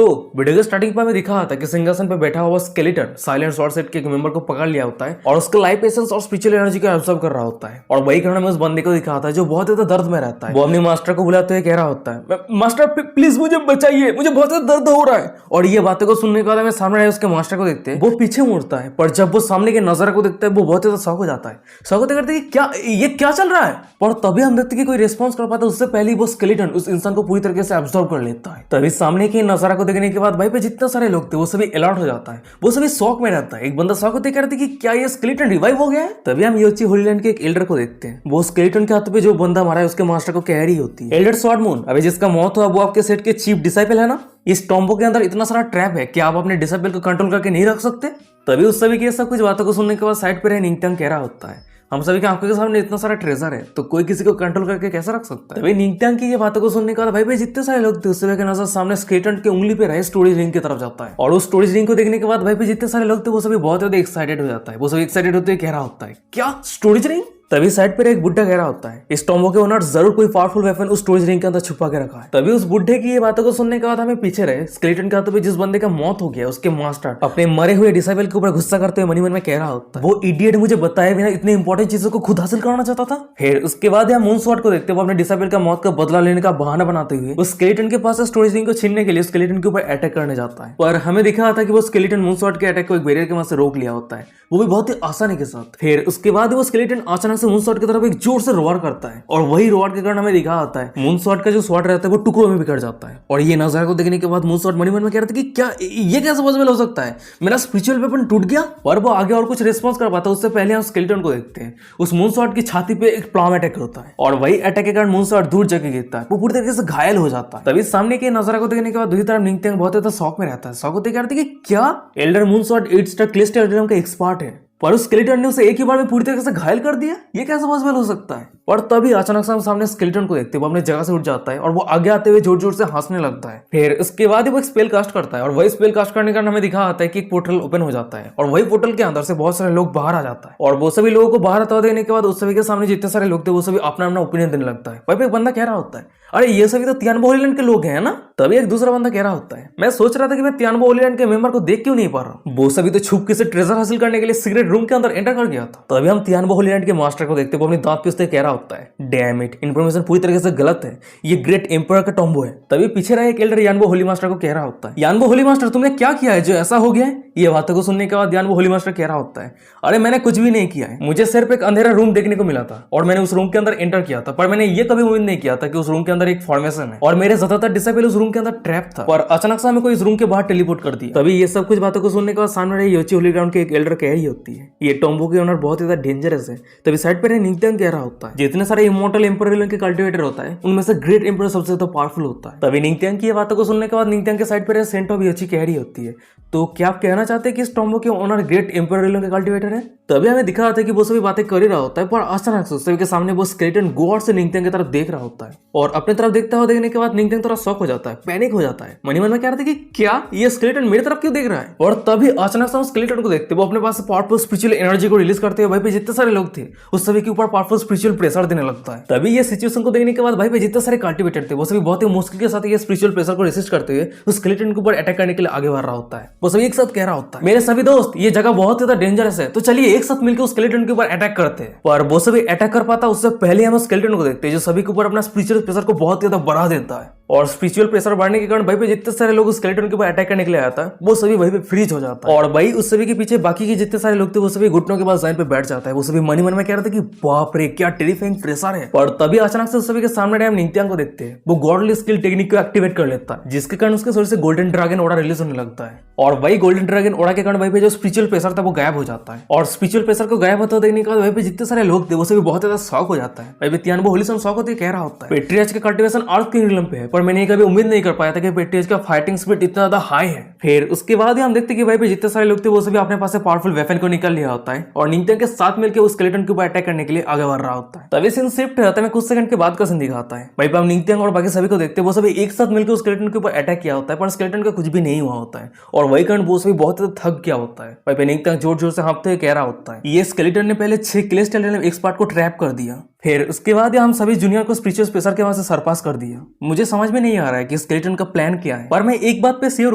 तो वीडियो के स्टार्टिंग पर हमें दिखा था कि सिंहासन पे बैठा हुआ स्केलेटन साइलेंट स्वॉर्ड सेट के एक मेंबर को पकड़ लिया होता है और उसका लाइफ एसेंस और स्पिरिचुअल एनर्जी को एब्जॉर्ब कर रहा होता है। और वही कारण हमें उस बंदे को दिखा था जो बहुत ज्यादा दर्द में रहता है। वो अपने मास्टर को बुलाते हुए कह रहा होता है, मास्टर प्लीज मुझे बचाइए, मुझे बहुत ज्यादा दर्द हो रहा है। और ये बातें को सुनने के बाद हमें सामने आए उसके मास्टर को देखते हैं, वो पीछे मुड़ता है, पर जब वो सामने के नजारा को देखता है वो बहुत ज्यादा शॉक हो जाता है। शॉक होते करते क्या ये क्या चल रहा है। पर तभी हम देखते कि कोई रिस्पॉन्स कर पाता है, उससे पहले वो स्केलेटन उस इंसान को पूरी तरीके से एब्जॉर्ब कर लेता है। तभी सामने के नजारा को देखने के बाद भाई पे जितने सारे लोग थे वो सभी अलर्ट हो जाता है, वो सभी शॉक में रहता है। एक बंदा शॉक होते कहते कि क्या ये स्केलेटन रिवाइव हो गया है। तभी हम योची होली लैंड के एक एल्डर को देखते हैं, वो स्केलेटन के हाथ पे जो बंदा मारा है उसके मास्टर को कह रही होती है, एल्डर स्वॉर्ड मून, अभी जिसका मौत हुआ वो आपके सेट के चीफ डिसाइपल है ना। इस टॉम्बो के अंदर इतना सारा ट्रैप है कि आप अपने डिसाइपल को कंट्रोल करके नहीं रख सकते। तभी उस सभी की सब कुछ बातों को सुनने के बाद साइड पे रहे निंगटंग कह रहा होता है, हम सभी की आंखों के सामने इतना सारा ट्रेजर है तो कोई किसी को कंट्रोल करके कैसे रख सकता है। तभी निंगटंग की ये बातों को सुनने के बाद भाई जितने सारे लोग थे उस सभी के नजर सामने स्केलेटन के उंगली पे रहे स्टोरेज रिंग की तरफ जाता है। और उस स्टोरेज रिंग को देखने के बाद भाई जितने सारे लोग थे वो सभी बहुत ज्यादा एक्साइटेड हो जाता है। वो सभी एक्साइटेड होते हुए कह रहा होता है, क्या स्टोरेज रिंग। तभी साइड पर एक बुड्ढा कह रहा होता है, इस टॉम्बो के ओनर जरूर कोई पावरफुल वेपन उस स्टोरेज रिंग के अंदर छुपा के रखा है। तभी उस बुड्ढे की ये बातों को सुनने के बाद हमें पीछे रहे स्केलेटन के हाथों पे जिस बंदे का मौत हो गया उसके मास्टर अपने मरे हुए डिसाइपल के ऊपर गुस्सा करते हुए मनी मन में कह रहा होता है, वो इडियट मुझे बताए बिना इतने इंपॉर्टेंट चीजों को खुद हासिल करना चाहता था। फिर उसके बाद हम मून स्वॉर्ड को देखते हुए अपने डिसाइपल का मौत का बदला लेने का बहाना बनाते हुए उस स्केलेटन के पास स्टोरेज रिंग को छीनने के लिए स्केलेटन के ऊपर अटैक करने जाता है। पर हमें दिखा था कि वो स्केलेटन मून स्वॉर्ड के अटैक को एक बैरियर के मदद से रोक लिया होता है, वो भी बहुत ही आसानी के साथ। फिर उसके बाद वो स्केलेटन अचानक से मून स्वॉर्ड की तरफ एक जोर से रोवार करता है और वही रोवार के कारण हमें दिखा आता है मून स्वॉर्ड का जो स्वॉर्ड रहता है वो टुकड़ों में बिखर जाता है। और ये नजारा को देखने के बाद मून स्वॉर्ड मनी मन में कह रहा था कि क्या ये कैसे पॉसिबल हो सकता है, मेरा स्पिरिचुअल वेपन टूट गया। और वो आगे और कुछ रिस्पॉन्स कर पाता है उससे पहले हम स्केलेटन को देखते हैं, उस मून स्वॉर्ड की छाती पे एक प्लाम अटैक होता है और वही अटैक के कारण मून स्वॉर्ड दूर जगह गिरता है, वो पूरी तरीके से घायल हो जाता है। तभी सामने के नजारा को देखने के बाद दूसरी तरफ निंगटंग बहुत ज्यादा शॉक में रहता है। शॉक होते कहते कि क्या elder moon sword 8 star cluster एल्डरम का एक्सपर्ट है, पर उस स्केलेटन ने उसे एक ही बार में पूरी तरीके से घायल कर दिया, ये कैसे पॉसिबल हो सकता है। और तभी अचानक से हम सामने स्केलेटन को देखते हैं, वो अपने जगह से उठ जाता है और वो आगे आते हुए जोर जोर से हंसने लगता है। फिर उसके बाद वो एक स्पेल कास्ट करता है और वही स्पेल कास्ट करने के कारण हमें दिखा आता है कि एक पोर्टल ओपन हो जाता है और वही पोर्टल के अंदर से बहुत सारे लोग बाहर आ जाता है। और वो सभी लोगों को बाहर आता देने के बाद उस सभी के सामने जितने सारे लोग थे वो सभी अपना अपना ओपिनियन देने लगता है। वही एक बंदा कह रहा होता है, अरे ये सभी तो तियानबो होली लैंड के लोग हैं ना। तभी एक दूसरा बंदा कह रहा होता है, मैं सोच रहा था कि मैं तियानबो होली लैंड के मेंबर को देख क्यों नहीं पा रहा, वो सभी तो छुपके से ट्रेजर हासिल करने के लिए सीक्रेट रूम के अंदर एंटर कर गया था। तभी हम तियानबो होली लैंड के मास्टर को देखते हैं, वो अपनी दांत पीसते कह रहा होता है, डैम इट, इन्फॉर्मेशन पूरी तरीके से गलत है, ये ग्रेट एम्पर का टॉम्बो है। तभी पीछे रहे एक एल्डर यानबो होली मास्टर को कह रहा होता है, यानबो होली मास्टर तुमने क्या किया है जो ऐसा हो गया है। ये बातों को सुनने के बाद यानबो होली मास्टर कह रहा होता है, अरे मैंने कुछ भी नहीं किया है, मुझे सिर्फ एक अंधेरा रूम देखने को मिला था और मैंने उस रूम के अंदर एंटर किया था, पर मैंने ये कभी उम्मीद नहीं किया था कि उस रूम के अंदर एक फॉर्मेशन है और मेरे ज्यादातर डिसाइपल उस रूम के अंदर ट्रैप था, पर अचानक से हमें कोई इस रूम के बाहर टेलीपोर्ट कर दिया। तभी ये सब कुछ बातों को सुनने के बाद सामने रही योची होली ग्राउंड के एक एल्डर कह रही होती है, ये टॉम्बो के ओनर बहुत ज्यादा डेंजरस है। तभी साइड पर निंगटंग कह रहा होता है, जितने सारे इमॉर्टल एम्परर के कल्टिवेटर होता है उनमें से ग्रेट एम्परर सबसे ज्यादा पावरफुल होता है। तभी निंगटंग की ये बातों को सुनने के बाद निंगटंग के साइड पर सेंटो भी अच्छी कह रही होती है, तो क्या आप कहना चाहते हैं कि इस टॉम्बो के ओनर ग्रेट एम्परर के कल्टिवेटर है। तभी हमें दिखा रहा था कि वो सभी बातें कर ही रहा होता है, पर अचानक से सभी के सामने वो स्केलेटन गॉड से निंगटंग की तरफ देख रहा होता है और अपने तरफ देखता हुआ देखने के बाद निंगटंग थोड़ा शॉक हो जाता है, पैनिक हो जाता है। मनी मन में कह रहा था कि क्या ये स्केलेटन मेरी तरफ क्यों देख रहा है। और तभी अचानक से हम स्केलेटन को देखते वो अपने पास पावरफुल स्पिरिचुअल एनर्जी को रिलीज करते हुए भाई पे जितने सारे लोग थे उस सभी के ऊपर पावरफुल स्पिरिचुअल प्रेशर देने लगता है। तभी ये सिचुएशन को देखने के बाद भाई पे जितने सारे कल्टिवेटर थे वो सभी बहुत ही मुश्किल के साथ ये स्पिरिचुअल प्रेशर को रेसिस्ट करते हुए उस स्केलेटन के ऊपर अटैक करने के लिए आगे बढ़ रहा होता है। वो सभी एक साथ कह रहा होता है, मेरे सभी दोस्त ये जगह बहुत ज्यादा डेंजरस है, तो चलिए एक साथ मिलकर उस स्केलेटन के ऊपर अटैक करते हैं। पर वो सभी अटैक कर पाता उससे पहले हम स्केलेटन को देखते हैं जो सभी के ऊपर अपना स्पिरिचुअल प्रेशर को बहुत ज्यादा बढ़ा देता है और स्पिरिचुअल प्रेशर बढ़ने के कारण भाई पे जितने सारे लोग स्केलेटन के ऊपर अटैक करने के लिए आता है वो सभी वहीं पे फ्रीज हो जाता है। और भाई उस सभी के पीछे बाकी के जितने सारे लोग थे वो सभी घुटनों के पास जाइन पे बैठ जाता है। वो सभी मनी मन में कह रहे थे कि बाप रे क्या टेरिफाइंग प्रेशर है। और तभी अचानक से उस सभी के सामने हम निंगटंग को देखते हैं, वो गॉडली स्किल टेक्निक को एक्टिवेट कर लेता है जिसके कारण उसके शरीर से गोल्डन ड्रैगन ओड़ा रिलीज होने लगता है और वही गोल्डन ड्रैगन ओड़ा के कारण भाई पे जो स्पिरिचुअल प्रेशर था वो गायब हो जाता है। और स्पिरिचुअल प्रेशर को गायब होता देखने के बाद भाई पे जितने सारे लोग थे वो सभी बहुत ज्यादा शॉक हो जाता है। भाई तियानबो होली शॉक होते कह रहा होता है, पेट्रियार्च का कल्टीवेशन अर्थ के रिलम पे है, पर मैंने कभी उम्मीद नहीं कर पाया था कि पेट्रियार्च का फाइटिंग स्पिरिट इतना ज्यादा हाई है। फिर उसके बाद ही हम देखते कि भाई पे जितने सारे लोग थे वो सभी अपने पास से पावरफुल वेपन को निकाल लिया होता है और निंगटंग के साथ मिलकर उस स्केलेटन के ऊपर अटैक करने के लिए आगे बढ़ रहा होता है। तभी सीन शिफ्ट होता है, कुछ सेकंड के बाद का सीन दिखाता है। भाई हम निंगटंग और बाकी सभी को देखते हैं वो सभी एक साथ मिलकर उस स्केलेटन के ऊपर अटैक किया होता है, पर स्केलेटन का कुछ भी नहीं हुआ होता है और वही कारण वो सभी बहुत ज्यादा थक गया होता है। भाई निंगटंग जोर जोर से हाँफते हुए कह रहा होता है, ये स्केलेटन ने पहले 6 क्लेस्ट एक्सपर्ट को ट्रैप कर दिया, फिर उसके बाद हम सभी जूनियर को स्पिरिचुअल स्पेशर के वहां से सरपास कर दिया। मुझे समझ में नहीं आ रहा है कि स्केलेटन का प्लान क्या है, पर मैं एक बात पे श्योर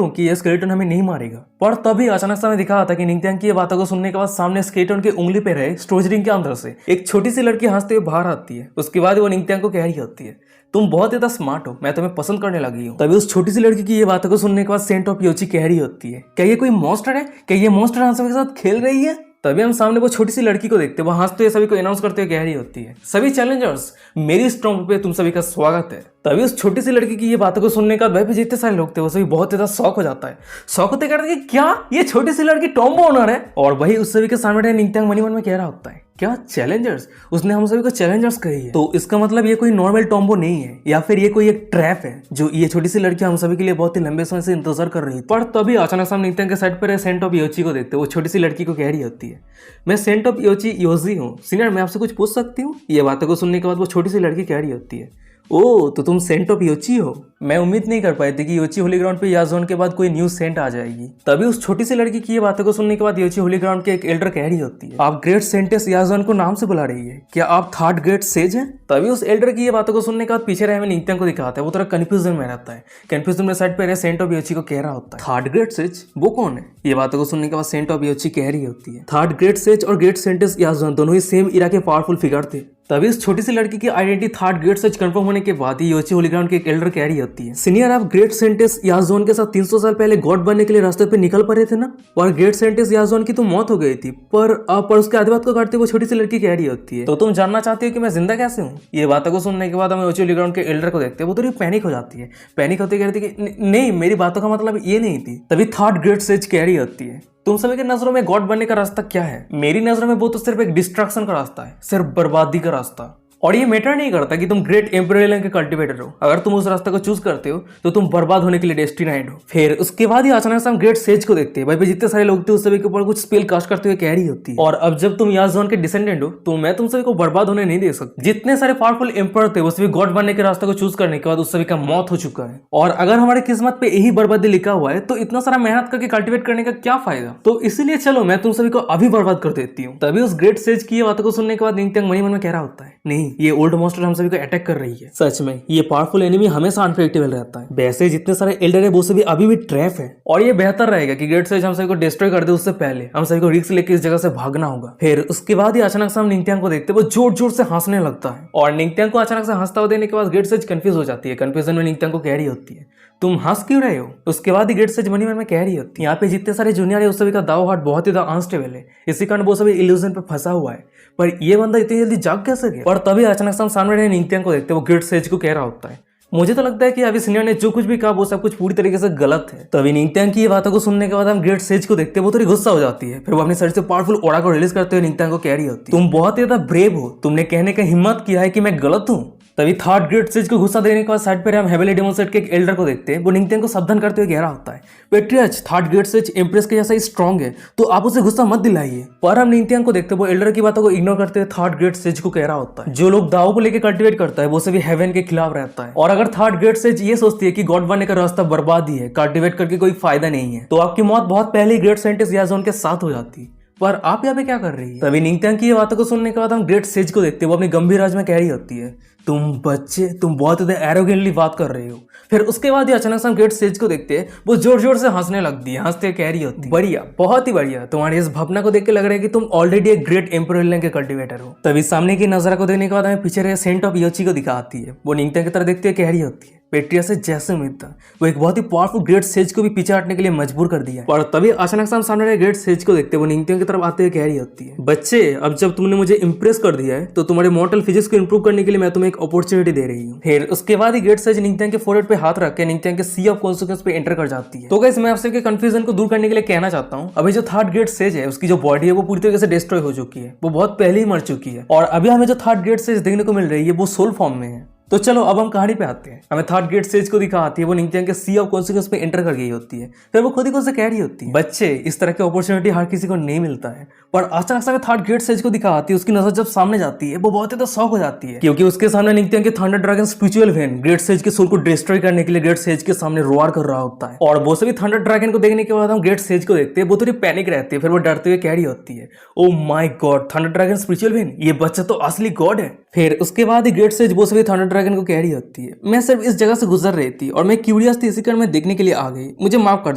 हूँ कि ये स्केलेटन हमें नहीं मारेगा। पर तभी अचानक से हमें दिखा था कि निंगत्यांग की ये बातों को सुनने के बाद सामने स्केलेटन की उंगली पे रहे स्टोरेज रिंग के अंदर से एक छोटी सी लड़की हंसते हुए बाहर आती है। उसके बाद वो निंगत्यांग को कह रही होती है, तुम बहुत ज्यादा स्मार्ट हो, मैं तुम्हें पसंद करने लगी हूँ। तभी उस छोटी सी लड़की की ये बातों को सुनने के बाद सेंट ऑफ योची कह रही होती है, क्या ये कोई मॉन्स्टर है? क्या ये मॉन्स्टर हम सबके साथ खेल रही है? तभी हम सामने वो छोटी सी लड़की को देखते हैं, वो हंसते हुए सभी को अनाउंस करते हुए कह रही होती है, सभी चैलेंजर्स मेरी स्ट्रॉन्ग पे तुम सभी का स्वागत है। तभी उस छोटी सी लड़की की ये बातों को सुनने का वह पे जितने सारे लोग थे वो सभी बहुत ज्यादा शौक हो जाता है। शौक होते कहते हैं कि क्या ये छोटी सी लड़की टॉम्बो ओनर है? और वही उस सभी के सामने निंगत्यांग मन ही मन में कह रहा होता है, क्या चैलेंजर्स? उसने हम सभी को चैलेंजर्स कही है, तो इसका मतलब ये कोई नॉर्मल टॉम्बो नहीं है, या फिर ये कोई एक ट्रैप है जो ये छोटी सी लड़की हम सभी के लिए बहुत ही लंबे समय से इंतजार कर रही थी। पर तभी अचानक हम निंगत्यांग के साइड पर सेंट ऑफ योची को देखते, वो छोटी सी लड़की को कह रही होती है, मैं सेंट ऑफ योची योजी हूँ, सीनियर मैं आपसे कुछ पूछ सकती हूँ? ये बातों को सुनने के बाद वो छोटी सी लड़की कह रही होती है, ओ तो तुम सेंट ऑफ योची हो? मैं उम्मीद नहीं कर पाई थी कि योची होली ग्राउंड पे याजोन के बाद कोई न्यू सेंट आ जाएगी। तभी उस छोटी सी लड़की की ये बातों को सुनने के बाद योची होली ग्राउंड के एक एल्डर कह रही होती है, आप ग्रेट सेंटेस याजोन को नाम से बुला रही है, क्या आप थर्ड ग्रेट सेज हैं? तभी उस एल्डर की ये बातों को सुनने के बाद पीछे रहे हमें निंगत्यांग को दिखाता है, वो थोड़ा कंफ्यूजन में रहता है। कंफ्यूजन में साइड पे सेंट ऑफ योची को कह रहा होता है, थर्ड ग्रेट सेज वो कौन है? ये बातों को सुनने के बाद सेंट ऑफ योची कह रही होती है, थर्ड ग्रेट सेज और ग्रेट सेंटेस याजोन दोनों ही सेम इरा के पावरफुल फिगर थे। तभी इस छोटी सी लड़की की identity third great sage confirm होने के बाद ही योची होली ग्राउंड के एक एल्डर कह रही होती है, सीनियर आप ग्रेट सेंटेस याजोन के साथ 300 साल पहले गॉड बनने के लिए रास्ते पे निकल पड़े थे ना, और ग्रेट सेंटेस याजोन की तो मौत हो गई थी, पर उसके आधी बात को काटते वो छोटी सी लड़की कह रही होती है, तो तुम जानना चाहती हो कि मैं जिंदा कैसे हूँ? ये बातों को सुनने के बाद हमें योची होली ग्राउंड के एल्डर को देखते हैं, वो थोड़ी पैनिक हो जाती है। पैनिक होते कहती है कि नहीं मेरी बातों का मतलब ये नहीं थी। तभी थर्ड ग्रेट सेज कह रही होती है, तुम सभी के नजरों में गॉड बनने का रास्ता क्या है? मेरी नजरों में वो तो सिर्फ एक डिस्ट्रक्शन का रास्ता है, सिर्फ बर्बादी का रास्ता। और ये मैटर नहीं करता कि तुम ग्रेट एम्परर के कल्टिवेटर हो, अगर तुम उस रास्ते को चूज करते हो तो तुम बर्बाद होने के लिए डेस्टिनाइड हो। फिर उसके बाद ही अचानक से हम ग्रेट सेज को देखते हैं, भाई पे जितने सारे लोग थे उस सभी के ऊपर कुछ स्पेल कास्ट करते हुए कह रही होती है, और अब जब तुम याजोन के डिसेंडेंट हो तो मैं तुम सभी को बर्बाद होने नहीं दे सकती। जितने सारे पावरफुल एम्पर थे वो सभी गॉड बनने के रास्ते को चूज करने के बाद उस सभी का मौत हो चुका है, और अगर हमारे किस्मत पे यही बर्बादी लिखा हुआ है तो इतना सारा मेहनत करके कल्टिवेट करने का क्या फायदा? तो इसीलिए चलो मैं तुम सभी को अभी बर्बाद कर देती हूँ। तभी उस ग्रेट सेज की बातों को सुनने के बाद निंगत्यांग मन ही मन में कह रहा होता है, नहीं ये ओल्ड मॉन्स्टर हम सभी को अटैक कर रही है। सच में ये पावरफुल एनिमी हमेशा अनप्रेडिक्टेबल रहता है, वैसे जितने सारे एल्डर है वो सभी अभी भी ट्रैप है, और ये बेहतर रहेगा कि ग्रेट सेज हम सभी को डिस्ट्रॉय कर दे उससे पहले हम सभी को रिस्क लेके इस जगह से भागना होगा। फिर उसके बाद ही अचानक से हम निंगत्यांग को देखते वो जोर जोर से हंसने लगता है, और निंगत्यांग को अचानक से हंसता हुआ देने के बाद ग्रेट सेज कंफ्यूज हो जाती है। कंफ्यूजन में निंगत्यांग को कह रही होती है, तुम हंस क्यों रहे हो? उसके बाद ही ग्रेट सेज मनी मन में कह रही होती है, यहाँ पे जितने सारे जूनियर है उस सभी का दाव हार्ट बहुत ही ज्यादा अनस्टेबल है, इसी कारण वो सभी इल्यूजन पे फंसा हुआ है, पर ये बंदा इतनी जल्दी जाग कैसे गया? और तभी अचानक से हम सामने रहे निंगत्यांग को देखते वो ग्रेट सेज को कह रहा होता है, मुझे तो लगता है कि अभी सीनियर ने जो कुछ भी कहा वो सब कुछ पूरी तरीके से गलत है। तभी निंगत्यांग की ये बातों को सुनने के बाद हम ग्रेट सेज को देखते हैं, वो थोड़ी गुस्सा हो जाती है। फिर वो अपने सर से पावरफुल ओरा को रिलीज करते हुए निंगत्यांग को कह रही होती है, तुम बहुत ही ज्यादा ब्रेव हो, तुमने कहने का हिम्मत किया है कि मैं गलत हूँ। तभी थर्ड ग्रेट सेज को गुस्सा देने के बाद साइड पर हम हेवेली डेमोन्स्ट्रेट के एक एल्डर को देखते हैं, वो निंगत्यांग को सावधान करते हुए कह रहा होता है, पेट्रियच थर्ड ग्रेट सेज एम्प्रेस के जैसा ही स्ट्रांग है, तो आप उसे गुस्सा मत दिलाइए। पर हम निंगत्यांग को देखते हैं वो एल्डर की बातों को इग्नोर करते हुए थर्ड ग्रेट सेज को कह रहा होता है, जो लोग दाव को लेकर कल्टिवेट करता है वो सभी हेवन के खिलाफ रहता है, और अगर थर्ड ग्रेट सेज ये सोचती है कि गॉड बनने का रास्ता बर्बादी है, कल्टिवेट करके कोई फायदा नहीं है, तो आपकी मौत बहुत पहले ही ग्रेट साइंटिस्ट याजोन के साथ हो जाती। पर आप यहाँ पे क्या कर रही है? तभी निंगत्यांग की ये बातों को सुनने के बाद हम ग्रेट सेज को देखते हैं, वो अपनी गंभीर आवाज में कह रही होती है, तुम बच्चे तुम बहुत ज्यादा एरोगेंटली बात कर रहे हो। फिर उसके बाद ही अचानक से हम ग्रेट सेज को देखते हैं, वो जोर जोर से हंसने लगती है, हंसते कह रही होती है, बढ़िया बहुत ही बढ़िया, तुम्हारी इस भावना को देख के लग रहा है कि तुम ऑलरेडी एक ग्रेट एम्परर के कल्टिवेटर हो। तभी सामने की नजारा को देखने के बाद हमें पीछे रहे सेंट ऑफ योची को दिखाती है, वो निंगत्यांग की तरह देखते हुए कह रही होती है, पेट्रिया से जैसे उम्मीद था, वो एक बहुत ही पावरफुल ग्रेट सेज को भी पीछे हटने के लिए मजबूर कर दिया। और तभी अचानक से हम सामने रहे ग्रेट सेज को देखते, वो निंगत्यांग की तरफ आते हुए कह रही होती है, बच्चे अब जब तुमने मुझे इंप्रेस कर दिया है तो तुम्हारे मॉर्टल फिजिक्स को इंप्रूव करने के लिए मैं तुम्हें एक अपॉर्चुनिटी दे रही हूँ। फिर उसके बाद ही ग्रेट सेज निंगत्यांग के फोरहेड पे हाथ रख के निंगत्यांग के सी ऑफ कॉन्सिक्वेंस पे एंटर कर जाती है। तो गाइस मैं आपसे कंफ्यूजन को दूर करने के लिए कहना चाहता हूँ, अभी जो थर्ड ग्रेट सेज है उसकी जो बॉडी है वो पूरी तरीके से डिस्ट्रॉय हो चुकी है, वो बहुत पहले ही मर चुकी है, और अभी हमें जो थर्ड ग्रेट सेज देखने को मिल रही है वो सोल फॉर्म में है। तो चलो अब हम कहानी पे आते हैं। हमें थर्ड ग्रेड स्टेज को दिखाती है वो निंगथियांग के सी ऑफ कॉन्सिक्वेंस पे एंटर कर गई होती है। फिर वो खुद ही से कह रही होती है बच्चे इस तरह की अपॉर्चुनिटी हर किसी को नहीं मिलता है। पर अचानक से थर्ड ग्रेड स्टेज को दिखाती है, उसकी नजर जब सामने जाती है वो बहुत ज्यादा शॉक हो जाती है क्योंकि उसके सामने निंगथियांग के thunder dragon spiritual when grade stage के सोल को डिस्ट्रॉय करने के लिए ग्रेड स्टेज के सामने रोआर कर रहा होता है। और वो सभी थंडर ड्रैगन को देखने के बाद हम ग्रेड स्टेज को देखते हैं, वो थोड़ी पैनिक रहती है। फिर वो डरते हुए कह रही होती है oh my God thunder dragon spiritual when, ये बच्चा तो असली गॉड है। फिर उसके बाद ही ग्रेड स्टेज वो सभी थंडर ड्रैगन को कह रही होती है मैं सिर्फ इस जगह से गुजर रही थी और मैं क्यूरियस थी, इसी कारण मैं देखने के लिए आ गई, मुझे माफ कर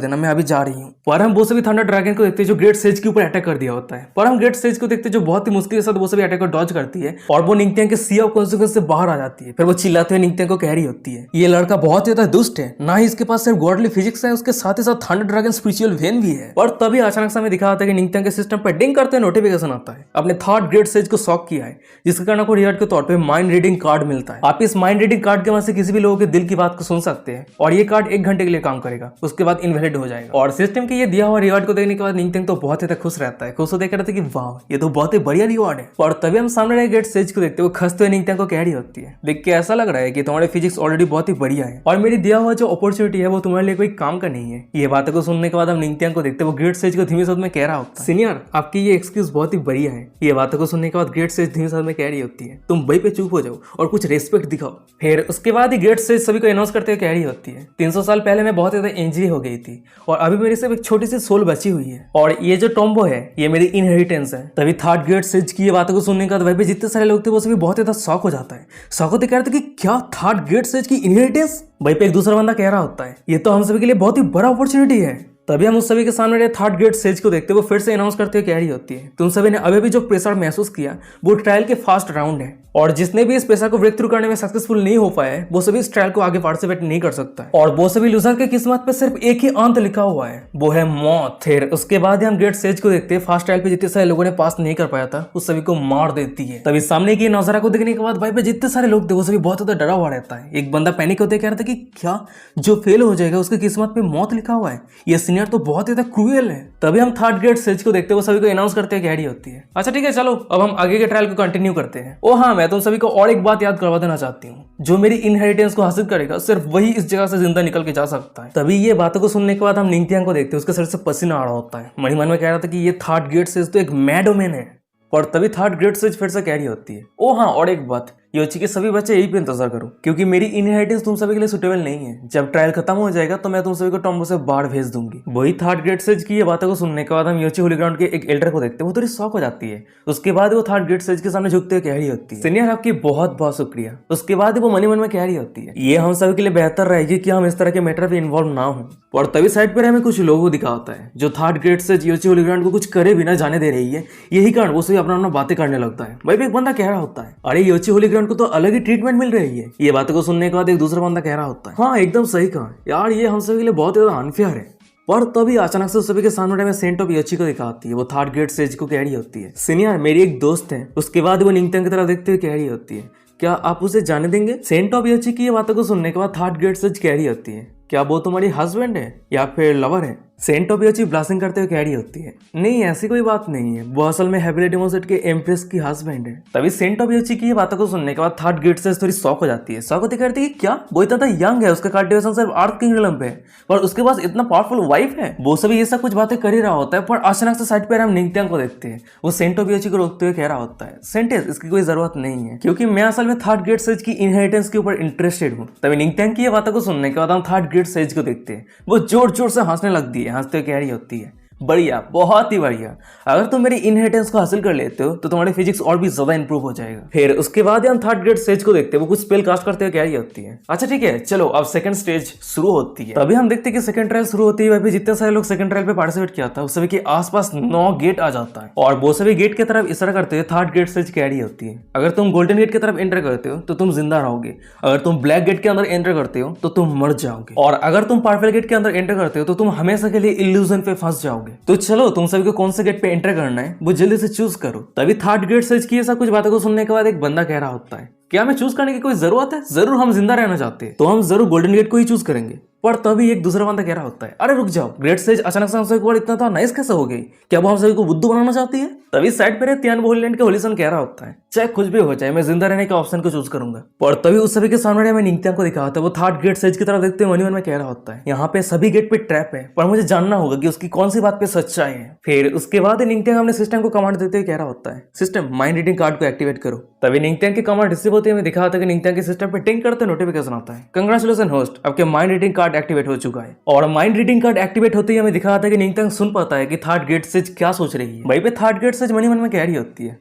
देना, मैं अभी जा रही हूँ। पर हम वो सभी थंडर ड्रैगन को देखते हैं जो ग्रेड स्टेज के ऊपर अटैक कर दिया होता है। पर हम ग्रेड स्टेज को देखते हैं जो बहुत ही मुश्किल के साथ वो सभी अटैक को डॉज करती है और वो निंगथियांग के सी ऑफ कॉन्सिक्वेंस से बाहर आ जाती है। फिर वो चिल्लाते हुए निंगथियांग को कह रही होती है ये लड़का बहुत ज्यादा दुष्ट है, ना ही इसके पास सिर्फ गॉडली फिजिक्स है, उसके साथ ही साथ थंडर ड्रैगन स्पिरिचुअल वेन भी है। और तभी अचानक से हमें दिखा आता है कि निंगथियांग के सिस्टम पर डिंग करते नोटिफिकेशन आता है अपने थर्ड ग्रेड स्टेज को शॉक किया है, जिसके कारण आपको रिवार्ड के तौर पे माइंड रीडिंग कार्ड मिलता है। आप इस माइंड रीडिंग कार्ड के मदद से किसी भी लोगों के दिल की बात को सुन सकते हैं और ये कार्ड 1 घंटे के लिए काम करेगा, उसके बाद इनवैलिड हो जाएगा। और सिस्टम के ये दिया हुआ रिवार्ड को देखने के बाद निंगथियांग तो बहुत ज्यादा खुश रहता है, खुश हो देख रहा था कि वाह ये तो बहुत ही बढ़िया रिवार्ड है। और तभी हम सामने रहे ग्रेड स्टेज को देखते हुए खसते हुए निंगथियांग को कह रही होती है देख के ऐसा लग रहा है कि तुम्हारे फिजिक्स ऑलरेडी बहुत ही बढ़िया है और मेरी दिया हुआ जो अपॉर्चुनिटी है वो तुम्हारे लिए कोई काम का नहीं है। ये बातों को सुनने के बाद हम निंगथियांग को देखते वो ग्रेड स्टेज को धीमे शब्द में कह रहा होता है सीनियर आपकी ये एक्सक्यूज बहुत ही बढ़िया है। ये बातों को सुनने के बाद ग्रेड स्टेज धीमे शब्द में कह रही होती है तुम वहीं पे चुप हो जाओ और कुछ रेस्पेक्ट दिखाओ। फिर उसके बाद ही ग्रेड स्टेज सभी को अनाउंस करते हुए कह रही होती है 300 साल पहले मैं बहुत ज्यादा इंजरी हो गई थी और अभी मेरी सिर्फ एक छोटी सी सोल बची हुई है और ये जो टॉम्बो है ये मेरी इनहेरिटेंस है। तभी थर्ड ग्रेड स्टेज की ये बातों को सुनने के बाद वहीं पे जितने सारे लोग थे वो सभी बहुत ज्यादा शॉक हो जाता है। शॉक होते कह रहे थे कि क्या थर्ड ग्रेड स्टेज की इनहेरिटेंस। वहीं पे एक दूसरा बंदा कह रहा होता है ये तो हम सभी के लिए बहुत ही बड़ा अपॉर्चुनिटी है। तभी हम उस सभी के सामने थर्ड ग्रेड स्टेज को देखते हुए फिर से अनाउंस करते हुए कह रही होती है तुम सभी ने अभी भी जो प्रेशर महसूस किया वो ट्रायल के फर्स्ट राउंड है और जिसने भी इस प्रेशर को ब्रेक थ्रू करने में सक्सेसफुल नहीं हो पाया है वो सभी इस ट्रायल को आगे पार्टिसिपेट नहीं कर सकता है और वो सभी लूजर के किस्मत पे सिर्फ एक ही अंत लिखा हुआ है वो है मौत। फिर उसके बाद ही हम ग्रेड स्टेज को देखते हैं फर्स्ट ट्रायल पे जितने सारे लोगों ने पास नहीं कर पाया था उस सभी को मार देती है। तभी सामने की नजारा को देखने के बाद भाई पे जितने सारे लोग थे वो सभी बहुत ज्यादा डरा हुआ रहता है। एक बंदा पैनिक होते कह रहा था कि क्या जो फेल हो जाएगा उसकी किस्मत पे मौत लिखा हुआ है, ये सीनियर तो बहुत ज्यादा क्रूएल है। तभी हम थर्ड ग्रेड स्टेज को देखते हुए सभी को अनाउंस करते हैं कह रही होती है अच्छा ठीक है चलो अब हम आगे के ट्रायल को कंटिन्यू करते हैं। ओ हाँ मैं तुम सभी को और एक बात याद करवा देना चाहती हूँ, जो मेरी इनहेरिटेंस को हासिल करेगा सिर्फ वही इस जगह से जिंदा निकल के जा सकता है। तभी ये बातों को सुनने के बाद हम निंगथियांग को देखते हैं उसके सर से पसीना आ रहा होता है। मन में कह रहा था कि ये थर्ड ग्रेड स्टेज तो एक मैड वुमन है। पर तभी थर्ड ग्रेड स्टेज फिर से कह रही होती है ओ हाँ और एक बात योची के सभी बच्चे यही पे इंतजार करो क्योंकि मेरी इनहेरिटेंस तुम सभी के लिए सुटेबल नहीं है। जब ट्रायल खत्म हो जाएगा तो मैं तुम सभी को टॉम्बो से बाहर भेज दूंगी। वही थर्ड ग्रेड स्टेज की ये बातों को सुनने के बाद हम योची होली ग्राउंड के एक एल्डर को देखते हैं, वो थोड़ी शॉक हो जाती है। उसके बाद वो थर्ड ग्रेड स्टेज के सामने झुकते हुए कह रही होती है सीनियर आपकी बहुत बहुत शुक्रिया। उसके बाद वो मन में कह रही होती है ये हम सभी के लिए बेहतर रहेगी कि हम इस तरह के मैटर में इन्वॉल्व ना हो। और तभी साइड पर हमें कुछ लोगों को दिखा होता है जो थर्ड ग्रेड स्टेज योची होली ग्राउंड को कुछ करे बिना जाने दे रही है, यही कारण वो सभी अपना बातें करने लगता है। वही एक बंदा कह रहा होता है अरे योची होली ग्राउंड को तो अलग ही ट्रीटमेंट मिल रही है। ये बातों को सुनने के बाद एक दूसरा बंदा कह रहा होता है हाँ एकदम सही कहा यार, ये हम सभी के लिए बहुत ज्यादा अनफेयर है। और तभी अचानक से उस सभी के सामने में सेंट ऑफ योची को दिखाती है। वो थर्ड ग्रेड स्टेज को कह रही होती है सीनियर मेरी एक दोस्त है। उसके बाद वो निंगथियांग की तरफ देखते हुए कह रही होती है क्या आप उसे जाने देंगे। सेंट ऑफ योची की ये बातों को सुनने के बाद थर्ड ग्रेड स्टेज कह रही होती है क्या वो तुम्हारी हस्बैंड है या फिर लवर है। सेंट ऑफ योची ब्लास्टिंग करते हुए कह रही होती है नहीं ऐसी कोई बात नहीं है, वो असल में हैबिले डेमोसेट के एम्प्रेस की हस्बैंड है। तभी सेंट ऑफ योची की ये बातों को सुनने के बाद थर्ड ग्रेड स्टेज थोड़ी शॉक हो जाती है। शॉक होती कहती है कि क्या वो इतना यंग है, उसका कल्टिवेशन सिर्फ अर्थ किंगडम पे है पर उसके पास इतना पावरफुल वाइफ है। वो सभी ये सब कुछ बातें कर ही रहा होता है पर अचानक से साइड पर हम निंगथियांग को देखते हैं। वो सेंट ऑफ योची को रोकते हुए कह रहा होता है सेंटेस इसकी कोई जरूरत नहीं है क्योंकि मैं असल में थर्ड ग्रेड स्टेज की इनहेरिटेंस के ऊपर इंटरेस्टेड हूँ। तभी निंगथियांग की ये बातों को सुनने के बाद हम थर्ड ग्रेड स्टेज को देखते हैं। वो जोर जोर से हंसने लगती है, हंसते हुए कह रही होती है बढ़िया बहुत ही बढ़िया, अगर तुम मेरी इनहेरिटेंस को हासिल कर लेते हो तो तुम्हारी फिजिक्स और भी ज्यादा इंप्रूव हो जाएगा। फिर उसके बाद हम थर्ड ग्रेड स्टेज को देखते हैं। वो कुछ स्पेल कास्ट करते हुए कह रही होती है अच्छा ठीक है चलो अब सेकंड स्टेज शुरू होती है। तभी हम देखते हैं कि सेकंड ट्रायल शुरू होती है। वहीं पे जितने सारे लोग सेकंड ट्रायल पे पार्टिसिपेट किया था उस सभी के आसपास 9 गेट आ जाता है और वो सभी गेट की तरफ इशारा करते हुए थर्ड ग्रेड स्टेज कह रही होती है अगर तुम गोल्डन गेट की तरफ एंटर करते हो तो तुम जिंदा रहोगे, अगर तुम ब्लैक गेट के अंदर एंटर करते हो तो तुम मर जाओगे और अगर तुम पर्पल गेट के अंदर एंटर करते हो तो तुम हमेशा के लिए इल्यूजन पे फंस जाओगे। तो चलो तुम सभी को कौन से गेट पे एंटर करना है वो जल्दी से चूज करो। तभी थर्ड ग्रेड स्टेज की सब कुछ बातों को सुनने के बाद एक बंदा कह रहा होता है क्या हमें चूज करने की कोई जरूरत है, जरूर हम जिंदा रहना चाहते हैं तो हम जरूर गोल्डन गेट को ही चूज करेंगे। पर तभी एक दूसरा बंदा कह रहा होता है, अरे रुक जाओ, ग्रेट सेज अचानक से हम सभी को इतना नाइस कैसे हो गई? क्या वो हम सभी को बुद्धू बनाना चाहती है? तभी साइड पे तियान होलीलैंड के होलीसन कह रहा होता है, चाहे कुछ भी हो जाए मैं जिंदा रहने के ऑप्शन को चूज करूंगा। पर तभी उस सभी के सामने मैं निंगत्यांग को दिखा होता है, वो थर्ड ग्रेट सेज की तरफ देखते हुए मन ही मन में कह रहा होता है, यहाँ पे सभी गेट पे ट्रैप है, पर मुझे जानना होगा कि उसकी कौन सी बात पे सच्चाई है। फिर उसके बाद निंगत्यांग अपने सिस्टम को कमांड देते हुए कह रहा होता है, सिस्टम माइंड रीडिंग कार्ड को एक्टिवेट करो। तभी निंगत्यांग की कमांड रिसीव होते हुए दिखा होता है कि निंगत्यांग के सिस्टम पे टिंग करते नोटिफिकेशन आता है, कंग्रेचुलेशन होस्ट, आपके माइंड रीडिंग कार्ड एक्टिवेट हो चुका है। और माइंड रीडिंग कार्ड एक्टिवेट होते ही हमें दिखा था कि निंगत्यांग सुन पाता है कि थर्ड ग्रेट सेज क्या सोच रही है। वहीं पे थर्ड ग्रेट सेज मन ही मन में कह रही होती है,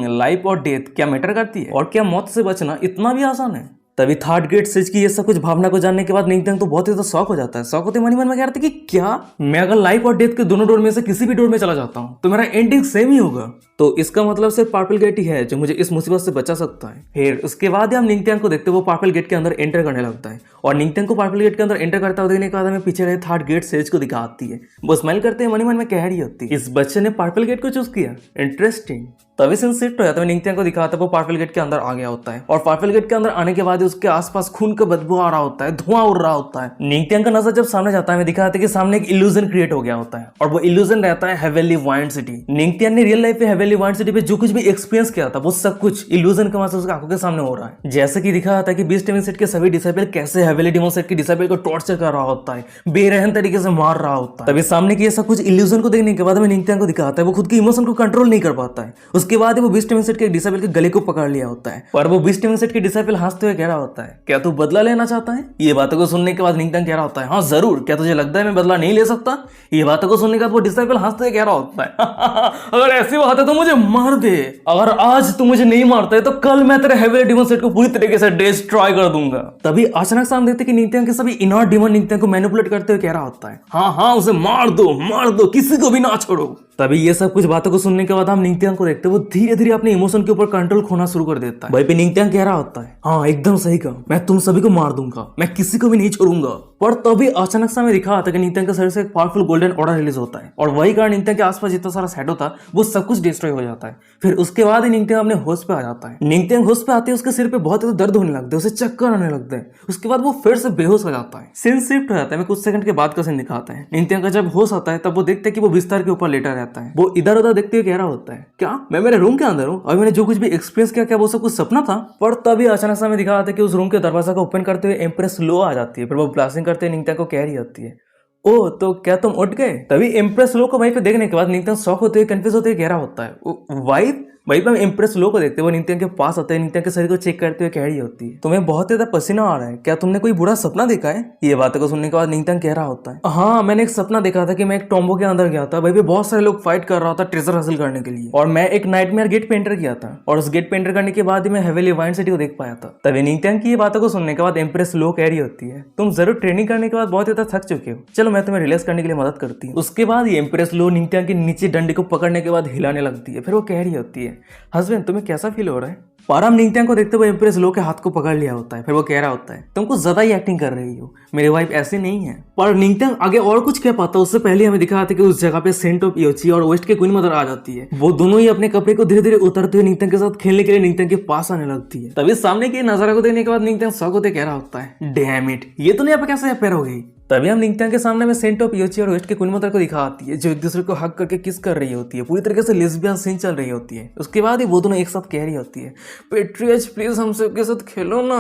लाइफ और डेथ क्या मैटर करती है, और क्या मौत से बचना इतना भी आसान है? तभी थर्ड ग्रेट सेज की ये सब कुछ भावना को जानने के बाद निंगत्यांग तो बहुत ही शौक हो जाता है। शौक होते मन ही मन में कह रहा था कि क्या मैं अगर लाइफ और डेथ के दोनों डोर में से किसी भी डोर में चला जाता हूँ तो मेरा एंडिंग सेम ही होगा? तो इसका मतलब सिर्फ पर्पल गेट ही है जो मुझे इस मुसीबत से बचा सकता है। फिर उसके बाद हम निंगत्यांग को देखते वो पर्पल गेट के अंदर एंटर करने लगता है, और निंगत्यांग को पर्पल गेट के अंदर एंटर करता हुआ देखने के बाद हमें पीछे रहे थर्ड ग्रेट सेज को दिखाती है। वो स्माइल करते हैं, मन ही मन में कह रही होती है, इस बच्चे ने पर्पल गेट को चूज किया, इंटरेस्टिंग। तभी सीन शिफ्ट हो जाता है, निंगत्यांग को दिखाता है वो पर्पल गेट के अंदर आ गया होता है, और पर्पल गेट के अंदर आने के बाद उसके आसपास खून का बदबू आ रहा होता है, धुआं उड़ रहा होता है। निंगत्यांग का नजर जब सामने जाता है दिखाता है कि सामने एक इल्यूजन क्रिएट हो गया होता है, और वो इल्यूजन रहता है हेवेनली वाइंड सिटी। निंगत्यांग ने रियल लाइफ में हेवेनली वाइंड सिटी पे जो कुछ भी एक्सपीरियंस किया था वो सब कुछ इल्यूजन के वजह से उसकी आंखों के सामने हो रहा है। जैसे कि दिखा था कि बीस्ट डेमन सेट के सभी डिसाइबल कैसे हेवेनली डेमन सेट के डिसाइबल को टॉर्चर कर रहा होता है, बेरहम तरीके से मार रहा होता है। तभी सामने की ये सब कुछ इल्यूजन को देखने के बाद हमें निंगत्यांग को दिखाता है वो खुद के इमोशन को कंट्रोल नहीं कर पाता है। उसके बाद वो बीस्ट डेमन सेट के डिसाइबल के गले को पकड़ लिया होता है, और वो बीस्ट डेमन सेट के डिसाइबल हंसते हुए कह रहा होता है, क्या तू बदला लेना चाहता है? ये बातों को सुनने के बाद निंगत्यांग कह रहा होता है, हाँ जरूर, क्या तुझे लगता है मैं बदला नहीं ले सकता? ये बातों को सुनने के बाद वो डिसाइबल हंसते हुए कह रहा होता है, अगर ऐसी बात है तो मुझे मार दे, अगर आज तू मुझे नहीं मारता है तो कल मैं तेरे हेवेनली डेमन सेट को पूरी तरीके से डिस्ट्रॉय कर दूंगा। तभी अचानक से हम देखते कि निंगत्यांग के सभी इनर डेमन निंगत्यांग को मैनिपुलेट करते हुए कह रहा होता है, हाँ उसे मार दो, किसी को भी ना छोड़ो। तभी ये सब कुछ बातों को सुनने के बाद हम निंगत्यांग को देखते हैं वो धीरे धीरे अपने इमोशन के ऊपर कंट्रोल खोना शुरू कर देता है। वहीं पे निंगत्यांग कह रहा होता है, हाँ एकदम सही कहा, मैं तुम सभी को मार दूंगा, मैं किसी को भी नहीं छोड़ूंगा। पर तभी अचानक से हमें दिखा आता है कि निंगत्यांग के शरीर से एक पावरफुल गोल्डन ऑर्डर रिलीज होता है, और वही कारण निंगत्यांग के आसपास जितना सारा शैडो था वो सब कुछ डिस्ट्रॉय हो जाता है। फिर उसके बाद ही निंगत्यांग अपने होश पे आ जाता है। निंगत्यांग होश पे आते ही उसके सिर पे बहुत ज्यादा दर्द होने लगता है, उसे चक्कर आने लगते हैं। उसके बाद वो फिर से बेहोश हो जाता है। सीन शिफ्ट हो जाता है, मैं कुछ सेकंड के बाद का सीन दिखाता है। निंगत्यांग का जब होश आता है तब वो देखते हैं कि वो बिस्तर के ऊपर लेटा रहता है। वो इधर उधर देखते हुए कह रहा होता है, क्या मैं मेरे रूम के अंदर हूँ? अभी मैंने जो कुछ भी एक्सपीरियंस किया क्या वो सब कुछ सपना था? पर तभी अचानक से हमें दिखा आता है कि उस रूम के दरवाजा को ओपन करते हुए एम्प्रेस लो आ जाती है। फिर वो ब्लास्टिंग करते हुए निंगत्यांग को कह रही होती है, ओ तो क्या तुम उठ गए? तभी एम्प्रेस लो को वहीं पे देखने के बाद निंगत्यांग शॉक होते हुए कंफ्यूज होते हुए कह रहा होता है, वाइफ? वहीं पर हम इम्प्रेस लो को देखते हुए निंगत्यांग के पास आते हैं। निंगत्यांग के शरीर को चेक करते हुए कह रही होती है, तुम्हें बहुत ज्यादा पसीना आ रहा है, क्या तुमने कोई बुरा सपना देखा है? ये बातों को सुनने के बाद निंगत्यांग कह रहा होता है, हाँ मैंने एक सपना देखा था कि मैं एक टॉम्बो के अंदर गया था, वहीं पे बहुत सारे लोग फाइट कर रहा था ट्रेजर हासिल करने के लिए, और मैं एक नाइटमेयर गेट पे एंटर किया था, और उस गेट पे एंटर करने के बाद ही मैं हेवेनली वाइंड सिटी को देख पाया था। तभी निंगत्यांग की ये बातों को सुनने के बाद एम्प्रेस लो कह रही होती है, तुम जरूर ट्रेनिंग करने के बाद बहुत ज्यादा थक चुके हो, चलो मैं तुम्हें रिलैक्स करने के लिए मदद करती हूँ। उसके बाद ये एम्प्रेस लो निंगत्यांग के नीचे डंडे को पकड़ने के बाद हिलाने लगती है। फिर वो कह रही होती है, हस्बैंड तुम्हें कैसा फील हो रहा है? पर हम निंगत्यांग को देखते हुए एम्प्रेस लो के हाथ को पकड़ लिया होता है। फिर वो कह रहा होता है, तुम कुछ ज्यादा ही एक्टिंग कर रही हो, मेरी वाइफ ऐसी नहीं है। पर निंगत्यांग आगे और कुछ कह पाता उससे पहले हमें दिखा था कि उस जगह पे सेंट ऑफ योची और वेस्ट के क्वीन मदर आ जाती है। वो दोनों ही अपने कपड़े को धीरे धीरे उतरते हुए निंगत्यांग के साथ खेलने के लिए निंगत्यांग के पास आने लगती है। तभी सामने के नजारा को देखने के बाद निंगत्यांग शॉक होते कह रहा होता है, डैम इट, ये तो नहीं आप कैसे अपेयर हो गई? तभी हम निंगत्यांग के सामने में सेंट ऑफ योची और वेस्ट के क्वीन मदर को दिखाती है जो एक दूसरे को हक करके किस कर रही होती है, पूरी तरीके से लेस्बियन सीन चल रही होती है। उसके बाद ही वो दोनों एक साथ कह रही होती है, पेट्रियज प्लीज हम सबके साथ खेलो ना।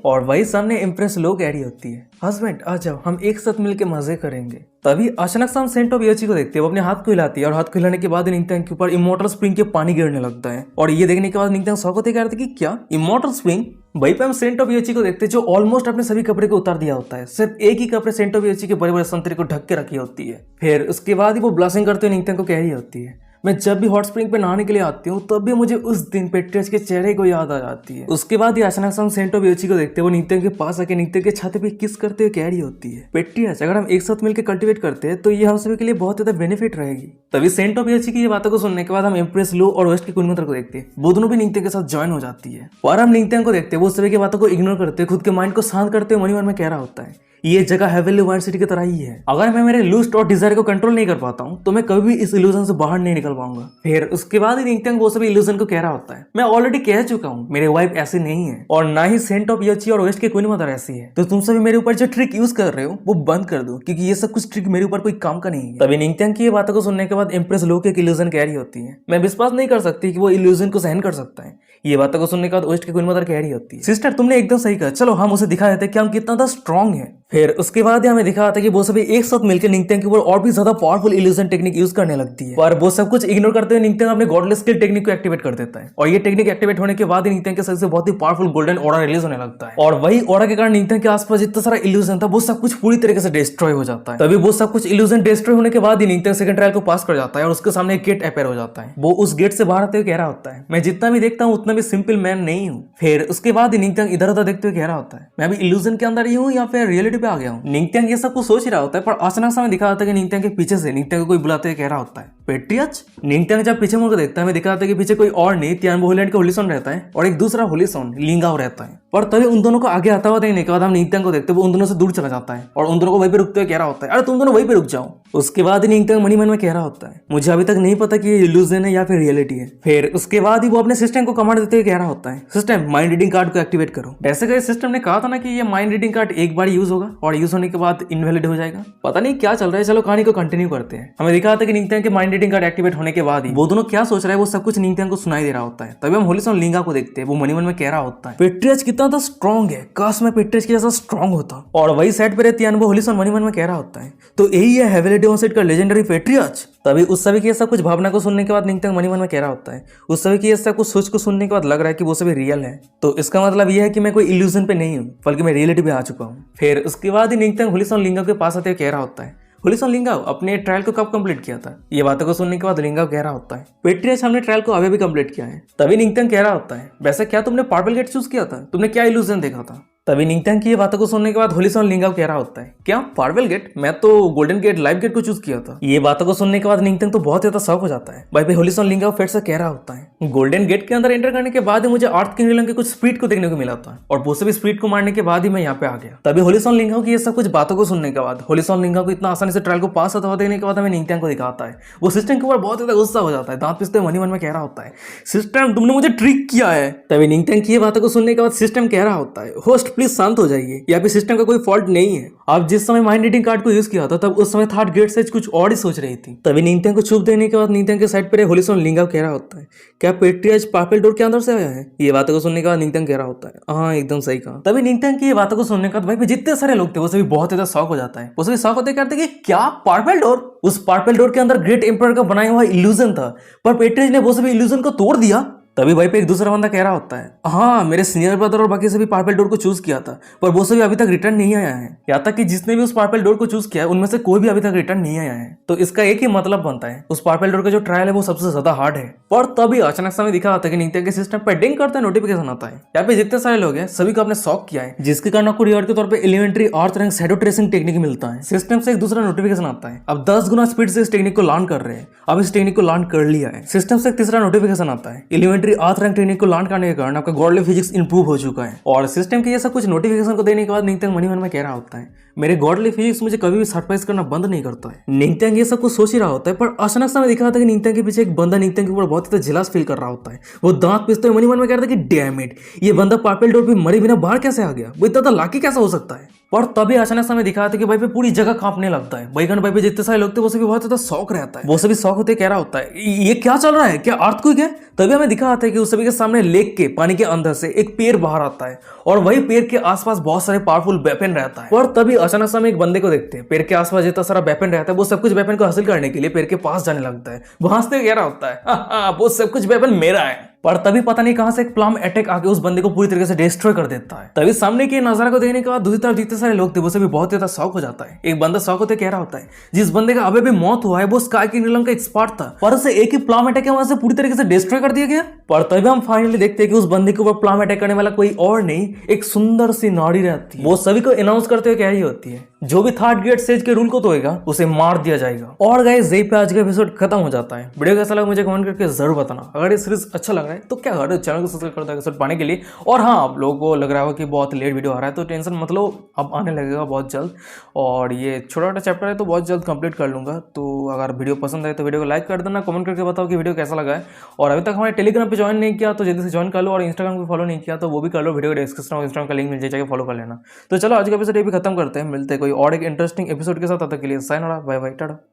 और वही सामने इम्प्रेस लो कह रही होती है, हस्बैंड आ जाओ हम एक साथ मिलकर मजे करेंगे। तभी अचानक से हम सेंट ऑफ योची को देखते हैं, वो अपने हाथ को हिलाती है, और हाथ को हिलाने के बाद निंगत्यांग के ऊपर इमोर्टल स्प्रिंग के पानी गिरने लगता है। और ये देखने के बाद निंगत्यांग शॉक होते कह रहे थे कि क्या इमोर्टल स्प्रिंग? वहीं पे हम सेंट ऑफ योची को देखते हैं जो ऑलमोस्ट अपने सभी कपड़े को उतार दिया होता है, सिर्फ एक ही कपड़े सेंट ऑफ योची के बड़े बड़े संतरे को ढक के रखी होती है। फिर उसके बाद ही वो ब्लास्टिंग करते हुए निंगत्यांग को कह रही होती है, मैं जब भी हॉट स्प्रिंग पे नहाने के लिए आती हूँ तब भी मुझे उस दिन पेट्रियज के चेहरे को याद आ जाती है। उसके बाद ही अचानक से हम सेंट ऑफ योची को देखते हैं, वो निंगत्यांग के पास आके निंगत्यांग के छाती पे किस करते हुए कह रही होती है, पेट्रियज अगर हम एक साथ मिलकर कल्टीवेट करते हैं तो ये हम सभी के लिए बहुत ज्यादा बेनिफिट रहेगी। तभी सेंट ऑफ योची की ये बातों को सुनने के बाद हम इम्प्रेस लो और वेस्ट के क्वीन मदर को देखते हैं, वो दोनों भी निंगत्यांग के साथ ज्वाइन हो जाती है। और हम निंगत्यांग को देखते हैं वो सभी की बातों को इग्नोर करते खुद के माइंड को शांत करते हुए मन ही मन में कह रहा होता है, ये जगह हेवनली वाइल्ड सिटी की तरह ही है। अगर मैं मेरे लूस्ट और डिजायर को कंट्रोल नहीं कर पाता हूँ तो मैं कभी भी इस इल्यूजन से बाहर नहीं निकल पाऊंगा। फिर उसके बाद ही निंगत्यांग वो सभी इल्यूजन को कह रहा होता है, मैं ऑलरेडी कह चुका हूँ मेरे वाइफ ऐसी नहीं है और ना ही सेंट ऑफ योची और वेस्ट की क्वीन मदर ऐसी है, तो तुम सभी मेरे ऊपर जो ट्रिक यूज कर रहे हो वो बंद कर दो, क्योंकि ये सब कुछ ट्रिक मेरे ऊपर कोई काम का नहीं है। तभी निंगत्यांग की ये बातों को सुनने के बाद इम्प्रेस लोग एक इल्यूजन कह रही होती है, मैं विश्वास नहीं कर सकती कि वो इल्यूजन को सहन कर सकता है। ये बातों को सुनने के बाद वेस्ट की क्वीन मदर कह रही होती है, सिस्टर तुमने एकदम सही कहा, चलो हम उसे दिखा देते हैं कि हम कितना ज्यादा स्ट्रांग है। फिर उसके बाद हमें दिखा था कि वो सभी एक साथ मिलकर निंगत्यांग के ऊपर और भी ज्यादा पावरफुल इल्यूजन टेक्निक यूज करने लगती है, पर वो सब कुछ इग्नोर करते हुए निंगत्यांग अपने गॉडलेस स्किल टेक्निक को एक्टिवेट कर देता है और ये टेक्निक एक्टिवेट होने के बाद ही निंगत्यांग के सर से बहुत ही पावरफुल गोल्डन ऑरा रिलीज होने लगता है और वही ऑरा के कारण निंगत्यांग के आसपास जितना सारा इल्यूजन था वो सब कुछ पूरी तरीके से डिस्ट्रॉय हो जाता है। तभी वो सब कुछ इल्यूजन डिस्ट्रॉय होने के बाद ही निंगत्यांग सेकंड ट्रायल को पास कर जाता है और उसके सामने एक गेट अपेयर हो जाता है। वो उस गेट से बाहर आते हुए कह रहा होता है, मैं जितना भी देखता हूँ उतना भी सिंपल मैन नहीं हूँ। फिर उसके बाद ही निंगत्यांग इधर उधर देखते हुए कह रहा होता है, मैं अभी इल्यूजन के अंदर ही हूँ या फिर रियलिटी पे आ गया हूँ। निंगत्यांग ये सब कुछ सोच ही रहा होता है, पर अचानक समय दिखा होता है कि निंगत्यांग के पीछे से निंगत्यांग को कोई बुलाते हुए कह रहा होता है, पेट्रियच। निंगत्यांग जब पीछे मुड़कर देखता है, हमें दिखा होता है कि पीछे कोई और नहीं तियानबो होलैंड का होलिसॉन रहता है और एक दूसरा होलिसॉन लिंगाओ रहता है। पर तभी उन दोनों को आगे आता हुआ देखने के बाद हम निंगत्यांग को देखते हैं वो उन दोनों से दूर चला जाता है और उन दोनों को वहीं पे रुकते हुए कह रहा होता है, अरे तुम दोनों वहीं पे रुक जाओ। उसके बाद निंगत्यांग मन में कह रहा होता है, मुझे अभी तक नहीं पता कि ये इल्यूजन है या फिर रियलिटी है। फिर उसके बाद ही वो अपने सिस्टम को कमांड देते हुए कह रहा होता है, सिस्टम माइंड रीडिंग कार्ड को एक्टिवेट करो। ऐसे का सिस्टम ने कहा था ना कि ये माइंड रीडिंग कार्ड एक बार यूज होगा और यूज होने के बाद इनवैलिड हो जाएगा। पता नहीं क्या चल रहा है, चलो कहानी को कंटिन्यू करते हैं। हमें दिखा था कि निंगत्यांग के माइंड रीडिंग कार्ड एक्टिवेट होने के बाद ही वो दोनों क्या सोच रहे हैं वो सब कुछ निंगत्यांग को सुनाई दे रहा होता है। तभी हम होलिसॉन लिंगा को देखते हैं, वो मनी मन में कह रहा होता है, पेट्रियच कितना तो स्ट्रॉन्ग है, काश मैं पेट्रियच के जैसा स्ट्रॉन्ग होता। और वही सेट पे तियानबो होलिसॉन मनी मन में कह रहा होता है, तो यही है हेवनली डेमन सेट का लेजेंडरी पेट्रियच। तभी उस सभी की ऐसा कुछ भावना को सुनने के बाद निंगत्यांग मनी मन में कह रहा होता है, उस सभी की ऐसा कुछ सोच को सुनने के बाद लग रहा है कि वो सभी रियल है, तो इसका मतलब यह है कि मैं कोई इल्यूजन पे नहीं हूँ बल्कि मैं रियलिटी पे आ चुका हूँ। फिर उसके बाद ही निंगत्यांग होलिसॉन लिंगा के पास आते हुए कह रहा होता है, होलिसॉन लिंगाओ अपने ट्रायल को कब कंप्लीट किया था। ये बातों को सुनने के बाद लिंगाओ कह रहा होता है, पेट्रियच हमने ट्रायल को अभी भी कंप्लीट किया है। तभी निंगत्यांग कह रहा होता है, वैसे क्या तुमने पर्पल गेट चूज किया था, तुमने क्या इल्यूजन देखा था। तभी निंगत्यांग की ये बातों को सुनने के बाद होलिसॉन लिंगाओ कह रहा होता है, क्या पर्पल गेट, मैं तो गोल्डन गेट लाइव गेट को चूज किया था। ये बातों को सुनने के बाद निंगत्यांग तो बहुत ज्यादा शॉक हो जाता है। भाई होलिसॉन लिंगाओ फिर से कह रहा होता है, गोल्डन गेट के अंदर एंटर करने के बाद ही मुझे अर्थ किंगडम के कुछ स्पीड को देखने को मिला था और वो सभी स्पीड को मारने के बाद ही मैं यहाँ पे आ गया। तभी होलिसॉन लिंगाओ की ये सब कुछ बातों को सुनने के बाद होलिसॉन लिंगाओ को इतना आसानी से ट्रायल को पास होता देखने के बाद हमें निंगत्यांग को दिखाता है, वो सिस्टम के ऊपर बहुत ज्यादा गुस्सा हो जाता है, दांत पिसते मन ही मन में कह रहा होता है, सिस्टम तुमने मुझे ट्रिक किया है। तभी निंगत्यांग की ये बातों को सुनने के बाद सिस्टम कह रहा होता है, होस्ट प्लीज शांत हो जाइए, यहाँ पे सिस्टम का कोई फॉल्ट नहीं है, आप जिस समय माइंड रीडिंग कार्ड को यूज किया था तब उस समय थर्ड गेट से कुछ और ही सोच रही थी। तभी निंगत्यांग को चुप देने के बाद निंगत्यांग के साइड पर होलिसॉन लिंगाओ कह रहा होता है, क्या पेट्रियच पर्पल डोर के अंदर से आया है। ये बातों को सुनने के बाद निंगत्यांग कह रहा होता है, हाँ एकदम सही कहा। तभी निंगत्यांग की ये बातों को सुनने के बाद भाई जितने सारे लोग थे वो सभी बहुत ज्यादा शॉक हो जाता है, वो सभी शॉक होते कहते कि क्या पर्पल डोर, उस पर्पल डोर के अंदर ग्रेट एम्पायर का बनाया हुआ इल्यूजन था, पर पेट्रियच ने वो सभी इल्यूजन को तोड़ दिया। तभी भाई पे एक दूसरा बंदा कह रहा होता है, हाँ मेरे सीनियर ब्रदर और बाकी सभी पर्पल डोर को चूज किया था पर वो सभी अभी तक रिटर्न नहीं आया है, यहाँ तक कि जिसने भी उस पर्पल डोर को चूज किया है उनमें से कोई भी अभी तक रिटर्न नहीं आया है। तो इसका एक ही मतलब बनता है, उस पर्पल डोर का जो ट्रायल है वो सबसे ज्यादा हार्ड है। पर तभी अचानक समय दिखा आता है कि निंगत्यांग के सिस्टम पर डिंग करता है, नोटिफिकेशन आता है, यहाँ पे जितने सारे लोग हैं सभी को आपने शॉक किया है, जिसके कारण आपको रिवॉर्ड के तौर पर एलिमेंट्री अर्थ रैंक शैडो ट्रेसिंग टेक्निक मिलता है। सिस्टम से एक दूसरा नोटिफिकेशन आता है, अब 10 गुना स्पीड से इस टेक्निक को लर्न कर रहे हैं, अब इस टेक्निक को लर्न कर लिया है। सिस्टम से एक तीसरा नोटिफिकेशन आता है, एलिमेंट्री अर्थ रैंक टेक्निक को लर्न करने के कारण आपका गॉडली फिजिक्स इंप्रूव हो चुका है। और सिस्टम के ये सब कुछ नोटिफिकेशन को देने के बाद निंगत्यांग मन ही मन में कह रहा होता है, मेरे गॉडली फिजिक्स मुझे कभी भी सरप्राइज करना बंद नहीं करता है। निंगत्यांग ये सब कुछ सोच ही रहा होता है, पर अचानक समय दिखा था कि निंगत्यांग के पीछे एक बंदा निंगत्यांग के ऊपर बहुत ज्यादा जेलस फील कर रहा होता है। वो दांत पिसते हुए मन ही मन में कह रहा था कि डैम इट, ये बंदा पर्पल डोर पे मरे बिना बाहर कैसे आ गया, वो इतना लाकी कैसा हो सकता है। पर तभी अचानक समय दिखा था कि भाई पे पूरी जगह कांपने लगता है, भाई भाई पे जितने सारे लोग थे वो सभी बहुत ज्यादा शौक रहता है, वो सभी शौक होते कह रहा होता है, ये क्या चल रहा है, क्या अर्थक्वेक है। तभी हमें दिखा आता है कि उस सभी के सामने लेक के पानी के अंदर से एक पेड़ बाहर आता है और वही पेड़ के आसपास बहुत सारे पावरफुल वेपन रहता है। और तभी अचानक से हम एक बंदे को देखते हैं, पेड़ के आसपास जितना सारा वेपन रहता है वो सब कुछ वेपन को हासिल करने के लिए पेड़ के पास जाने लगता है, वहां से कह रहा होता है, वो सब कुछ वेपन मेरा है। पर तभी पता नहीं कहां से एक प्लाम अटैक आके उस बंदे को पूरी तरीके से डिस्ट्रॉय कर देता है। तभी सामने के नजारा को देखने के बाद दूसरी तरफ जितने सारे लोग थे वो सभी बहुत ज्यादा शौक हो जाता है। एक बंदा शौक होते कह रहा होता है, जिस बंदे का अभी भी मौत हुआ है वो स्काई किंगडम का एक्सपर्ट था, पर उसे एक ही प्लाम अटैक वहां से पूरी तरीके से डिस्ट्रॉय कर दिया गया। पर तभी हम फाइनली देखते हैं कि उस बंदे के ऊपर प्लाम अटैक करने वाला कोई और नहीं, एक सुंदर सी नारी रहती है। वो सभी को अनाउंस करते हुए कह रही होती है, जो भी थर्ड ग्रेड स्टेज के रूल को तोड़ेगा उसे मार दिया जाएगा। और गाइस यही पे आज का एपिसोड खत्म हो जाता है। वीडियो कैसा लगा मुझे कमेंट करके जरूर बताना। अगर ये सीरीज अच्छा लग रहा है तो क्या कर रहे हो, चैनल को सब्सक्राइब कर दो एपिसोड पाने के लिए। और हाँ, आप लोगों को लग रहा होगा कि बहुत लेट वीडियो आ रहा है तो टेंशन मत लो, अब आने लगेगा बहुत जल्द। और ये छोटा छोटा चैप्टर है तो बहुत जल्द कंप्लीट कर लूंगा। तो अगर वीडियो पसंद आए तो वीडियो को लाइक कर देना, कमेंट करके बताओ कि वीडियो कैसा लगा है। और अभी तक हमारे टेलीग्राम पे ज्वाइन नहीं किया तो जल्दी से ज्वाइन कर लो, और इंस्टाग्राम पे फॉलो नहीं किया तो वो भी कर लो। वीडियो के डिस्क्रिप्शन में इंस्टाग्राम का लिंक मिल जाएगा, फॉलो कर लेना। तो चलो आज का एपिसोड ये भी खत्म करते हैं, मिलते हैं कोई और एक इंटरेस्टिंग एपिसोड के साथ। तब तक के लिए साइन, बाय बाय, टाटा।